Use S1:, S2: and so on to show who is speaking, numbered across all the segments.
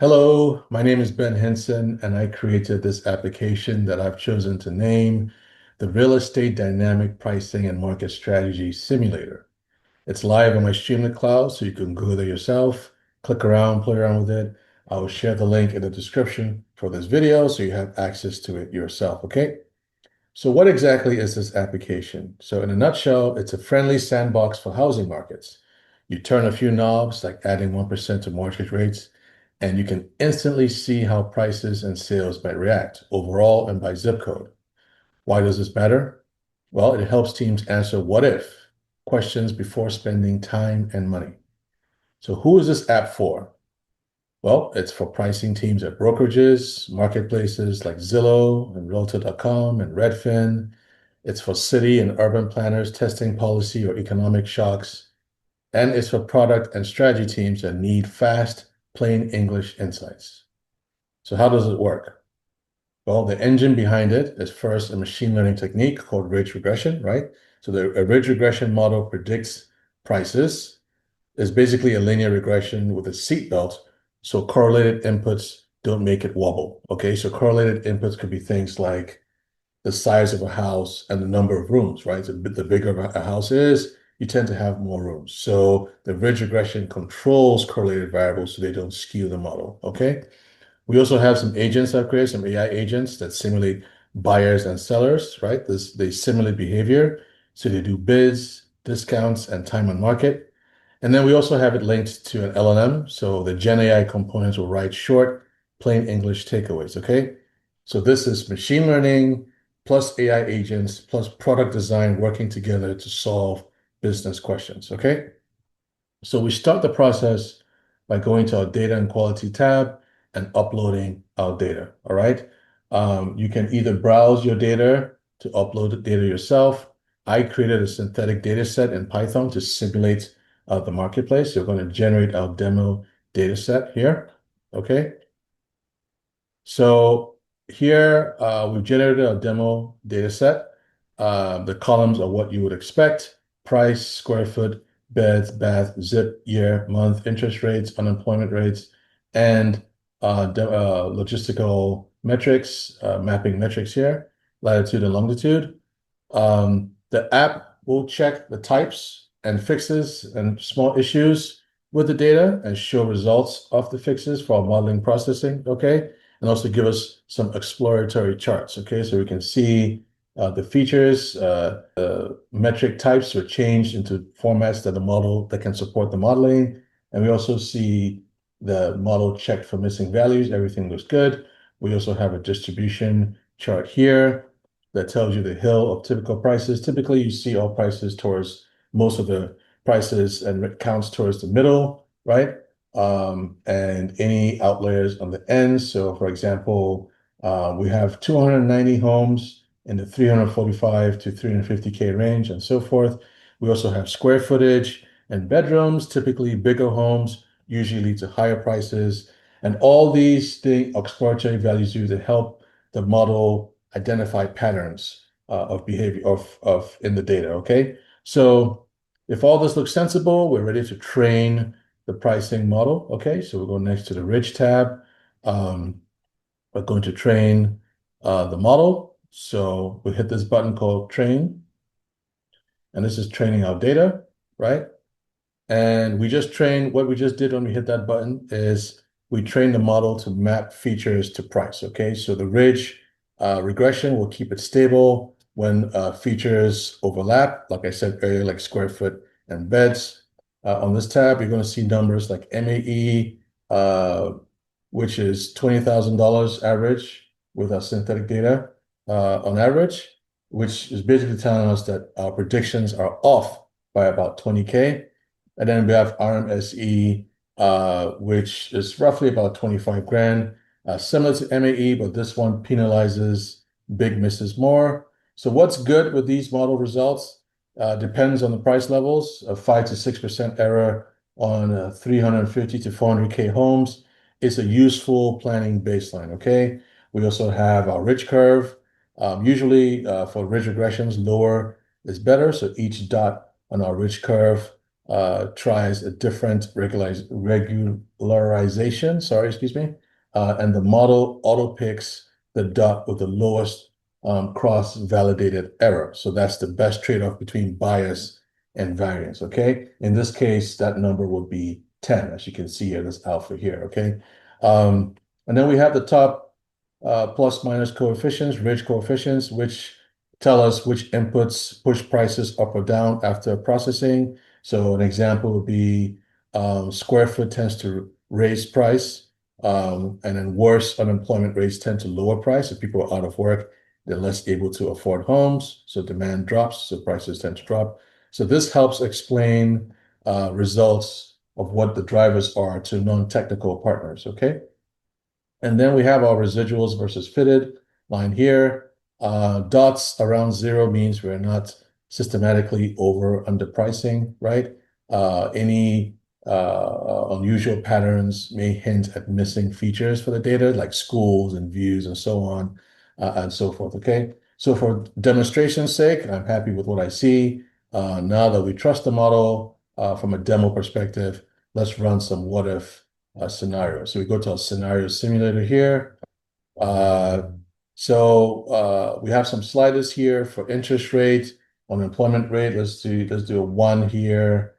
S1: Hello, my name is Ben Hinson, and I created this application that I've chosen to name the Real Estate Dynamic Pricing and Market Strategy Simulator. It's live on my Streamlit Cloud, so you can go there yourself, click around, play around with it. I will share the link in the description for this video so you have access to it yourself, okay? So what exactly is this application? So in a nutshell, it's a friendly sandbox for housing markets. You turn a few knobs, like adding 1% to mortgage rates, and you can instantly see how prices and sales might react overall and by zip code. Why does this matter? Well, it helps teams answer what if questions before spending time and money. So who is this app for? Well, it's for pricing teams at brokerages, marketplaces like Zillow and Realtor.com and Redfin. It's for city and urban planners testing policy or economic shocks. And it's for product and strategy teams that need fast, plain English insights. So how does it work? Well, the engine behind it is first a machine learning technique called ridge regression, right? So a ridge regression model predicts prices. Is basically a linear regression with a seatbelt, so correlated inputs don't make it wobble. Okay, so correlated inputs could be things like the size of a house and the number of rooms, right? So the bigger a house is, you tend to have more rooms. So the ridge regression controls correlated variables so they don't skew the model. Okay. We also have some agents I've created, some AI agents that simulate buyers and sellers, right? They simulate behavior. So they do bids, discounts, and time on market. And then we also have it linked to an LLM. So the GenAI components will write short, plain English takeaways, okay? So this is machine learning plus AI agents plus product design working together to solve business questions, okay? So we start the process by going to our data and quality tab and uploading our data, all right? You can either browse your data to upload the data yourself. I created a synthetic data set in Python to simulate the marketplace. So we're going to generate our demo data set here, okay? So here we've generated a demo data set. The columns are what you would expect: price, square foot, beds, bath, zip, year, month, interest rates, unemployment rates, and logistical metrics, mapping metrics here, latitude and longitude. The app will check the types and fixes and small issues with the data and show results of the fixes for our modeling processing, okay? And also give us some exploratory charts, okay? So we can see the features, metric types are changed into formats that the model that can support the modeling. And we also see the model checked for missing values. Everything looks good. We also have a distribution chart here that tells you the hill of typical prices. Typically, you see all prices towards most of the prices and it counts towards the middle, right? And any outliers on the ends. So for example, we have 290 homes in the 345 to 350K range and so forth. We also have square footage and bedrooms, typically bigger homes, usually lead to higher prices. And all these exploratory values do to help the model identify patterns of behavior of in the data, okay? So if all this looks sensible, we're ready to train the pricing model. Okay, so we'll go next to the Ridge tab. We're going to train the model. So we hit this button called train, and this is training our data, right? And we just trained, what we just did when we hit that button is we trained the model to map features to price, okay? So the Ridge regression will keep it stable when features overlap, like I said earlier, like square foot and beds. On this tab, you're going to see numbers like MAE, which is $20,000 average with our synthetic data on average, which is basically telling us that our predictions are off by about 20K. And then we have RMSE, which is roughly about 25 grand, similar to MAE, but this one penalizes big misses more. So what's good with these model results? Depends on the price levels. A 5 to 6% error on 350 to 400K homes is a useful planning baseline, okay? We also have our ridge curve. Usually for ridge regressions, lower is better. So each dot on our ridge curve tries a different regularization, sorry, excuse me, and the model auto picks the dot with the lowest cross-validated error. So that's the best trade-off between bias and variance, okay? In this case, that number would be 10, as you can see here, this alpha here, okay? And then we have the top plus minus coefficients, ridge coefficients, which tell us which inputs push prices up or down after processing. So an example would be square foot tends to raise price, and then worse unemployment rates tend to lower price. If people are out of work, they're less able to afford homes, so demand drops, so prices tend to drop. So this helps explain results of what the drivers are to non-technical partners, okay? And then we have our residuals versus fitted line here. Dots around zero means we're not systematically over underpricing, right? Any unusual patterns may hint at missing features for the data, like schools and views and so on and so forth, okay? So for demonstration's sake, I'm happy with what I see. Now that we trust the model from a demo perspective, let's run some what if scenario. So we go to a scenario simulator here. Uh, we have some sliders here for interest rate, unemployment rate. Let's do a 1 here.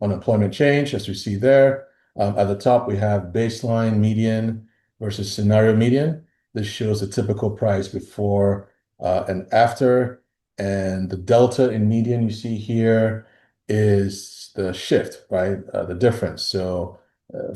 S1: Unemployment change, as we see there. At the top, we have baseline median versus scenario median. This shows the typical price before and after. And the delta in median you see here is the shift, right? The difference. So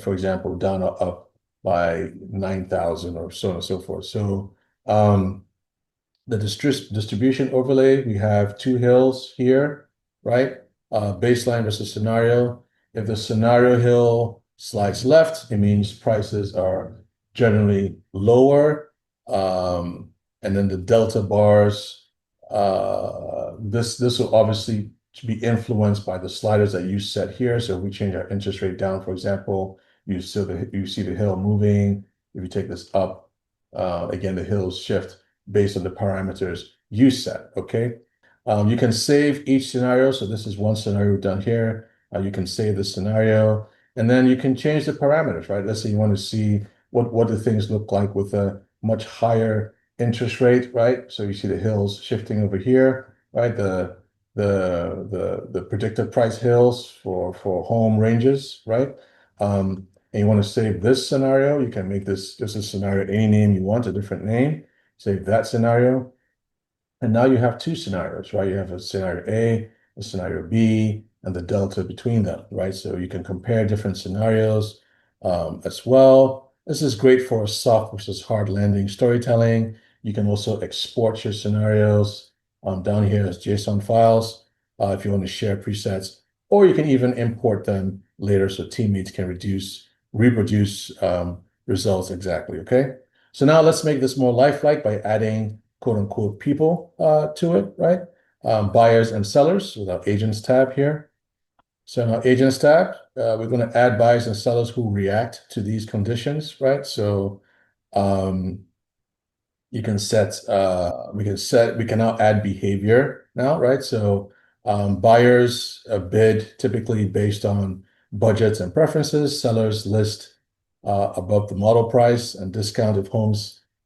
S1: for example, down or up by 9,000 or so on and so forth. So the distribution overlay, we have two hills here, right? Baseline versus scenario. If the scenario hill slides left, it means prices are generally lower. And then the delta bars, this will obviously be influenced by the sliders that you set here. So if we change our interest rate down, for example, you see the hill moving. If you take this up, again, the hills shift based on the parameters you set, okay? You can save each scenario. So this is one scenario done here. You can save the scenario, and then you can change the parameters, right? Let's say you want to see what do things look like with a much higher interest rate, right? So you see the hills shifting over here, right? The predicted price hills for home ranges, right? And you want to save this scenario, you can make this just a scenario, any name you want, a different name, save that scenario. And now you have two scenarios, right? You have a scenario A, a scenario B, and the delta between them, right? So you can compare different scenarios as well. This is great for soft versus hard landing storytelling. You can also export your scenarios down here as JSON files if you want to share presets, or you can even import them later so teammates can reproduce results exactly, okay? So now let's make this more lifelike by adding quote unquote people to it, right? Buyers and sellers with our agents tab here. So in our agents tab, we're going to add buyers and sellers who react to these conditions, right? So you can we can now add behavior now, right? So buyers bid typically based on budgets and preferences. Sellers list above the model price and discount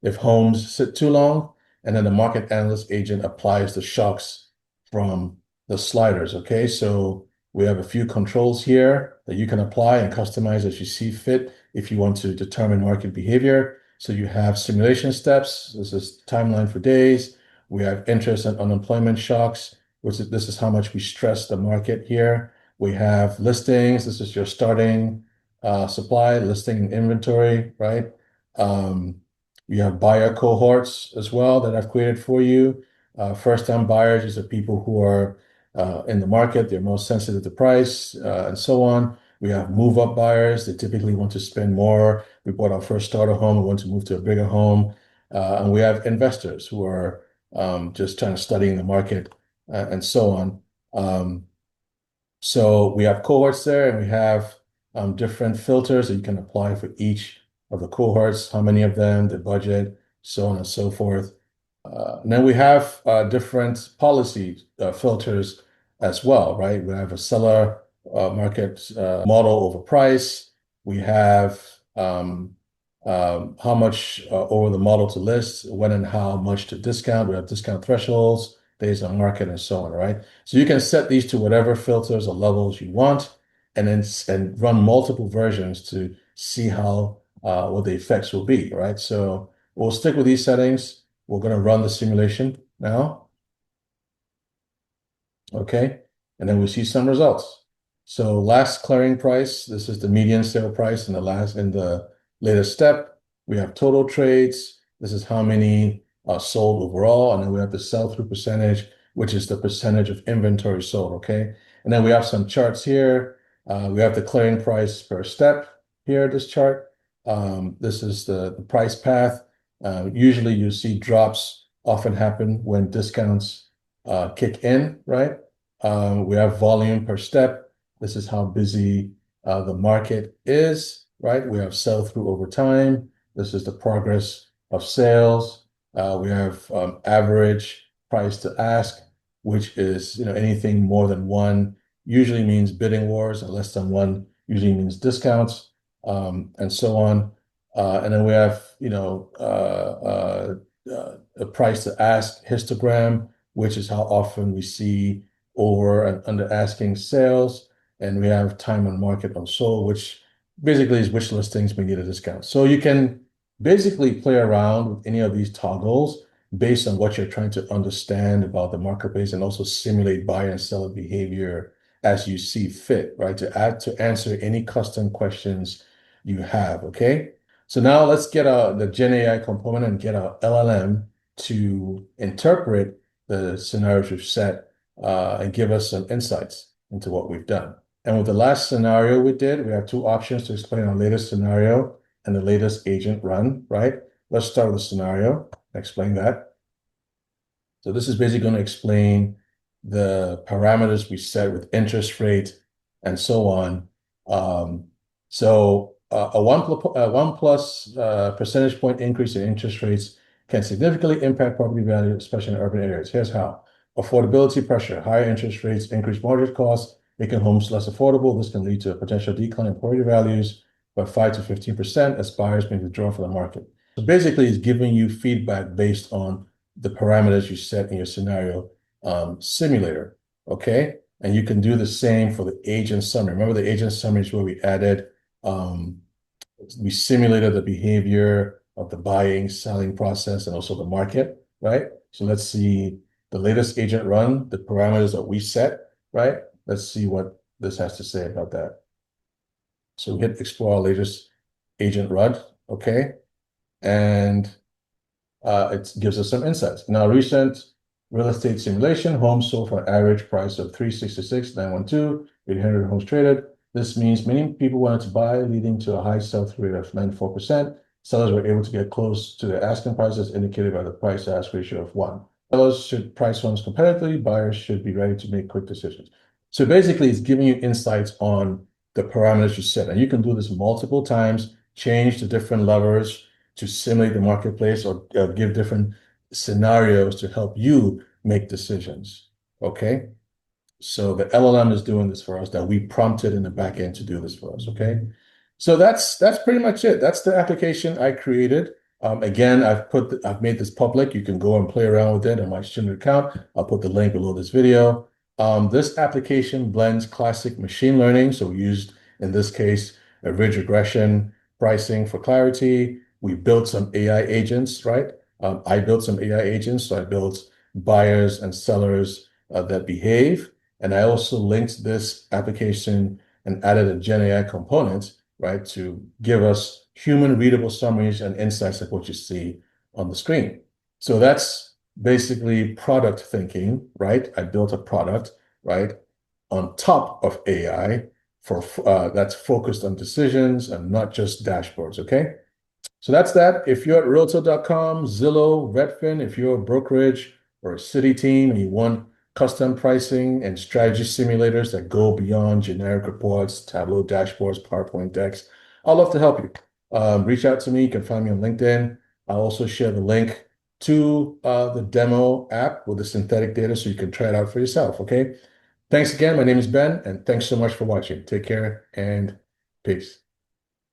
S1: if homes sit too long. And then the market analyst agent applies the shocks from the sliders, okay? So we have a few controls here that you can apply and customize as you see fit if you want to determine market behavior. So you have simulation steps. This is timeline for days. We have interest and unemployment shocks, this is how much we stress the market here. We have listings. This is your starting supply, listing, and inventory, right? You have buyer cohorts as well that I've created for you. First-time buyers, these are people who are in the market. They're most sensitive to price and so on. We have move-up buyers. They typically want to spend more. We bought our first starter home. We want to move to a bigger home. And we have investors who are just trying to studying the market and so on. So we have cohorts there, and we have different filters that you can apply for each of the cohorts, how many of them, the budget, so on and so forth. And then we have different policy filters as well, right? We have a seller market model over price. We have how much over the model to list, when and how much to discount. We have discount thresholds, days on market, and so on, right? So you can set these to whatever filters or levels you want, and then run multiple versions to see how what the effects will be, right? So we'll stick with these settings. We're going to run the simulation now. Okay, and then we see some results. So last clearing price, this is the median sale price in the latest step. We have total trades. This is how many sold overall, and then we have the sell-through percentage, which is the percentage of inventory sold. Okay, and then we have some charts here. We have the clearing price per step here. This chart. This is the price path. Usually, you see drops often happen when discounts kick in, right? We have volume per step. This is how busy the market is, right? We have sell-through over time. This is the progress of sales. We have average price to ask, which is anything more than one usually means bidding wars, and less than one usually means discounts, and so on. And then we have a price to ask histogram, which is how often we see over and under asking sales. And we have time on market unsold, which basically is which listings we need a discount. So you can basically play around with any of these toggles based on what you're trying to understand about the marketplace, and also simulate buyer and seller behavior as you see fit, right? To answer any custom questions you have, okay? So now let's get the GenAI component and get our LLM to interpret the scenarios we've set and give us some insights into what we've done. And with the last scenario we did, we have two options to explain our latest scenario and the latest agent run, right? Let's start with the scenario and explain that. So this is basically going to explain the parameters we set with interest rate and so on. A 1+ percentage point increase in interest rates can significantly impact property value, especially in urban areas. Here's how. Affordability pressure, higher interest rates, increased mortgage costs, making homes less affordable. This can lead to a potential decline in property values by 5 to 15% as buyers may withdraw from the market. So basically, it's giving you feedback based on the parameters you set in your scenario simulator, okay? And you can do the same for the agent summary. Remember the agent summary is where we simulated the behavior of the buying, selling process, and also the market, right? So let's see the latest agent run, the parameters that we set, right? Let's see what this has to say about that. So we hit explore our latest agent run, okay? And it gives us some insights. Now, recent real estate simulation, homes sold for an average price of $366,912, 800 homes traded. This means many people wanted to buy, leading to a high sell-through rate of 94%. Sellers were able to get close to their asking prices, indicated by the price-to-ask ratio of 1. Sellers should price homes competitively. Buyers should be ready to make quick decisions. So basically, it's giving you insights on the parameters you set. And you can do this multiple times, change the different levers to simulate the marketplace, or give different scenarios to help you make decisions, okay? So the LLM is doing this for us, that we prompted in the back end to do this for us, okay? So that's pretty much it. That's the application I created. Again, I've made this public. You can go and play around with it on my student account. I'll put the link below this video. This application blends classic machine learning. So we used, in this case, a ridge regression pricing for clarity. We built some AI agents, right? I built some AI agents. So I built buyers and sellers that behave. And I also linked this application and added a GenAI component, right, to give us human readable summaries and insights like what you see on the screen. So that's basically product thinking, right? I built a product, right, on top of AI that's focused on decisions and not just dashboards, okay? So that's that. If you're at Realtor.com, Zillow, Redfin, if you're a brokerage or a city team and you want custom pricing and strategy simulators that go beyond generic reports, Tableau dashboards, PowerPoint decks, I'd love to help you. Reach out to me. You can find me on LinkedIn. I'll also share the link to the demo app with the synthetic data so you can try it out for yourself, okay? Thanks again. My name is Ben, and thanks so much for watching. Take care and peace.